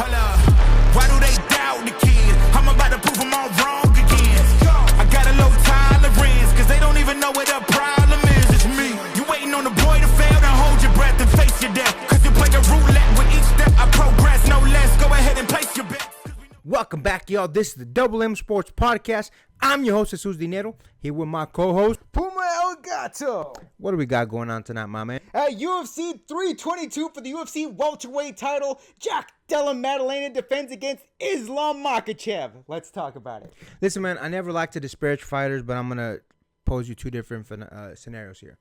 Hold up, why do they doubt the kid? I'm about to prove them all wrong again. I got a low tolerance, cause they don't even know what the problem is. It's me. You waiting on the boy to fail, then hold your breath and face your death. Cause you play a roulette with each step. I progress, no less. Go ahead and place your bet. Welcome back, y'all. This is the Double M Sports Podcast. I'm your host, Jesus Dinero, here with my co-host, Puma El Gato. What do we got going on tonight, my man? At UFC 322 for the UFC welterweight title, Jack Della Maddalena defends against Islam Makhachev. Let's talk about it. Listen, man, I never like to disparage fighters, but I'm going to pose you two different scenarios here.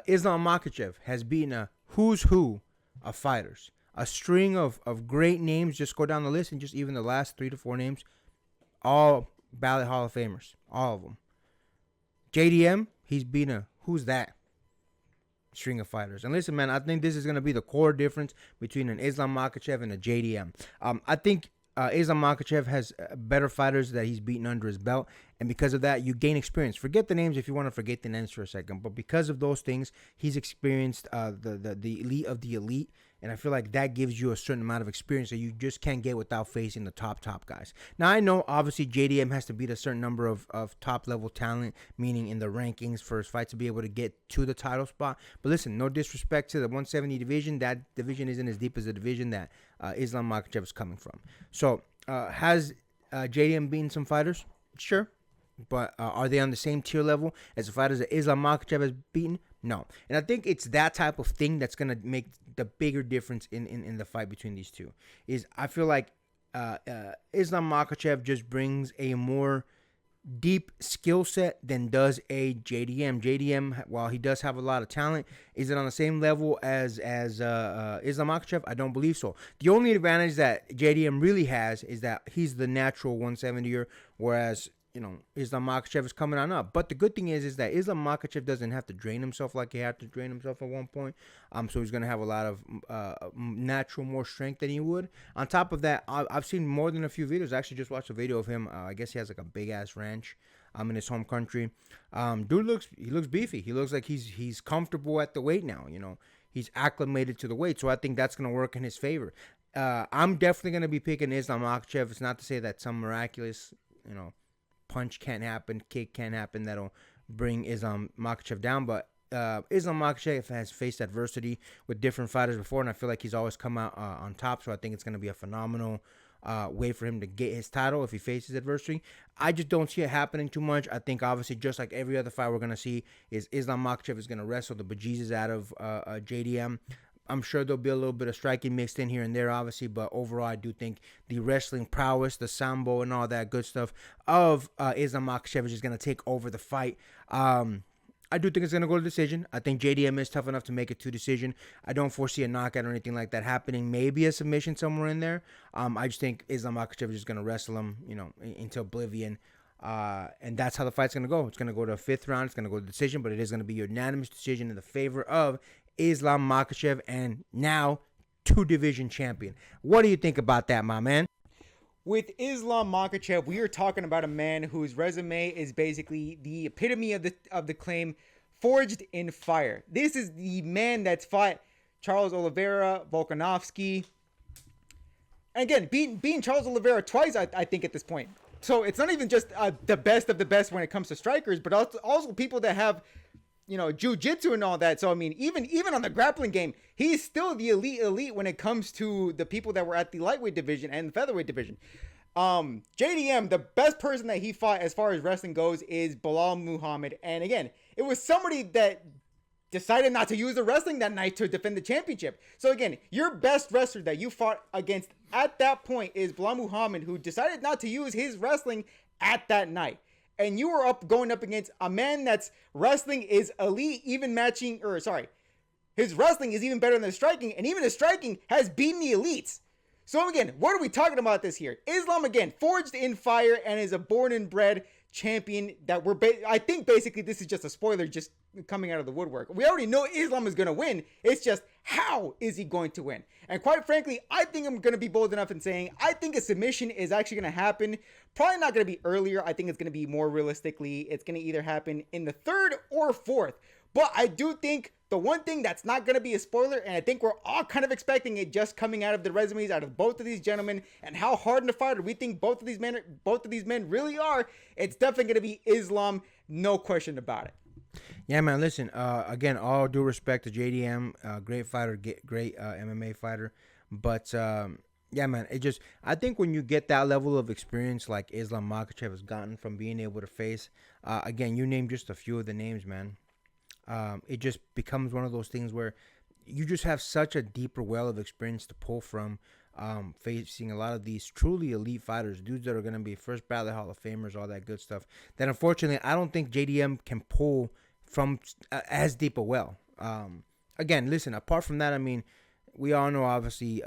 Islam Makhachev has beaten a who's who of fighters. A string of great names. Just go down the list and just even the last 3 to 4 names, all ballot Hall of Famers, all of them. JDM, he's beaten a who's that string of fighters. And listen, man, I think this is going to be the core difference between an Islam Makhachev and a JDM. I think Islam Makhachev has better fighters that he's beaten under his belt, and because of that, you gain experience. Forget the names if you want to forget the names for a second, but because of those things, he's experienced the elite of the elite, and I feel like that gives you a certain amount of experience that you just can't get without facing the top guys. Now, I know, obviously, JDM has to beat a certain number of top-level talent, meaning in the rankings for his fight to be able to get to the title spot. But listen, no disrespect to the 170 division. That division isn't as deep as the division that Islam Makhachev is coming from. So, has JDM beaten some fighters? Sure. But are they on the same tier level as the fighters that Islam Makhachev has beaten? No. And I think it's that type of thing that's going to make the bigger difference in the fight between these two. Is I feel like Islam Makhachev just brings a more deep skill set than does a JDM. JDM, while he does have a lot of talent, is it on the same level as Islam Makhachev? I don't believe so. The only advantage that JDM really has is that he's the natural 170er, whereas Islam Makhachev is coming on up. But the good thing is that Islam Makhachev doesn't have to drain himself like he had to drain himself at one point. So he's going to have a lot of natural, more strength than he would. On top of that, I've seen more than a few videos. I actually just watched a video of him. I guess he has like a big-ass ranch in his home country. Dude looks beefy. He looks like he's comfortable at the weight now. He's acclimated to the weight. So I think that's going to work in his favor. I'm definitely going to be picking Islam Makhachev. It's not to say that some miraculous, punch can't happen, kick can't happen that'll bring Islam Makhachev down, but Islam Makhachev has faced adversity with different fighters before, and I feel like he's always come out on top, so I think it's going to be a phenomenal way for him to get his title if he faces adversity. I just don't see it happening too much. I think, obviously, just like every other fight we're going to see, is Islam Makhachev is going to wrestle the bejesus out of JDM. I'm sure there'll be a little bit of striking mixed in here and there, obviously, but overall, I do think the wrestling prowess, the sambo, and all that good stuff of Islam Makhachev is just going to take over the fight. I do think it's going to go to decision. I think JDM is tough enough to make it to decision. I don't foresee a knockout or anything like that happening. Maybe a submission somewhere in there. I just think Islam Makhachev is just going to wrestle him, into oblivion. And that's how the fight's going to go. It's going to go to a 5th round. It's going to go to decision, but it is going to be a unanimous decision in the favor of Islam Makhachev, and now 2-division champion. What do you think about that, my man? With Islam Makhachev, we are talking about a man whose resume is basically the epitome of the claim, forged in fire. This is the man that's fought Charles Oliveira, Volkanovski, and again, beating Charles Oliveira twice, I think, at this point. So it's not even just the best of the best when it comes to strikers, but also people that have jiu-jitsu and all that. So, I mean, even on the grappling game, he's still the elite when it comes to the people that were at the lightweight division and the featherweight division. JDM, the best person that he fought as far as wrestling goes is Bilal Muhammad. And again, it was somebody that decided not to use the wrestling that night to defend the championship. So again, your best wrestler that you fought against at that point is Bilal Muhammad, who decided not to use his wrestling at that night. And you were going up against a man that's wrestling is elite, his wrestling is even better than his striking, and even his striking has beaten the elites. So again, what are we talking about this here? Islam, again, forged in fire and is a born and bred champion that I think basically this is just a spoiler just coming out of the woodwork. We already know Islam is going to win. It's just, how is he going to win? And quite frankly, I think I'm going to be bold enough in saying I think a submission is actually going to happen. Probably not going to be earlier. I think it's going to be more realistically. It's going to either happen in the 3rd or 4th. But I do think The one thing that's not going to be a spoiler, and I think we're all kind of expecting it just coming out of the resumes out of both of these gentlemen and how hardened a fighter we think both of these men really are, it's definitely going to be Islam, no question about it. Yeah, man. Listen, again, all due respect to JDM, great fighter, great MMA fighter, but yeah, man. I think when you get that level of experience like Islam Makhachev has gotten from being able to face, again, you named just a few of the names, man. It just becomes one of those things where you just have such a deeper well of experience to pull from, facing a lot of these truly elite fighters, dudes that are going to be first ballot Hall of Famers, all that good stuff. That unfortunately, I don't think JDM can pull from as deep a well. Again, listen, apart from that, I mean, we all know obviously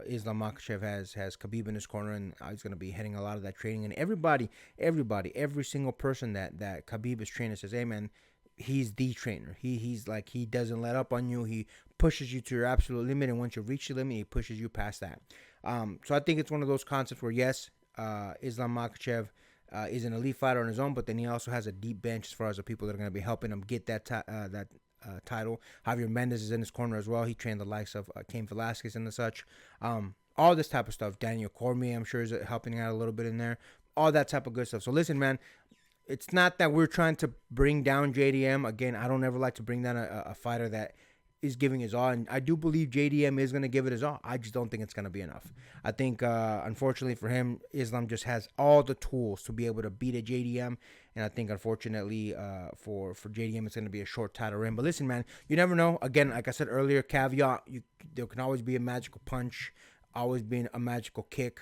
Islam Makhachev has Khabib in his corner, and he's going to be heading a lot of that training. And every single person that Khabib is training says, hey, man, he's the trainer. He's like, he doesn't let up on you. He pushes you to your absolute limit, and once you reach the limit, he pushes you past that. So I think it's one of those concepts where, yes, Islam Makhachev is an elite fighter on his own, but then he also has a deep bench as far as the people that are going to be helping him get that title. Javier Mendez is in his corner as well. He trained the likes of Cain Velasquez and the such. All this type of stuff. Daniel Cormier, I'm sure, is helping out a little bit in there. All that type of good stuff. So listen, man, it's not that we're trying to bring down JDM. Again, I don't ever like to bring down a fighter that is giving his all, and I do believe JDM is going to give it his all. I just don't think it's going to be enough. I think, unfortunately for him, Islam just has all the tools to be able to beat a JDM, and I think, unfortunately, for JDM, it's going to be a short title reign. But listen, man, you never know. Again, like I said earlier, caveat, there can always be a magical punch, always be a magical kick,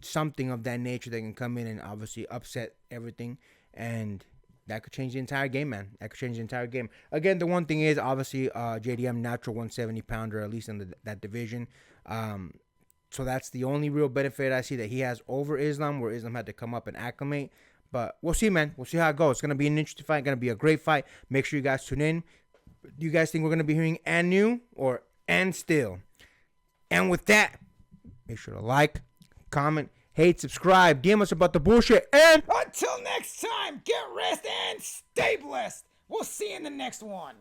something of that nature that can come in and obviously upset everything, and that could change the entire game, man. That could change the entire game. Again, the one thing is, obviously, JDM, natural 170-pounder, at least in that division. So that's the only real benefit I see that he has over Islam, where Islam had to come up and acclimate. But we'll see, man. We'll see how it goes. It's going to be an interesting fight. Going to be a great fight. Make sure you guys tune in. Do you guys think we're going to be hearing and new or and still? And with that, make sure to like, comment, hate, subscribe, DM us about the bullshit, and Until next time, get rest and stay blessed. We'll see you in the next one.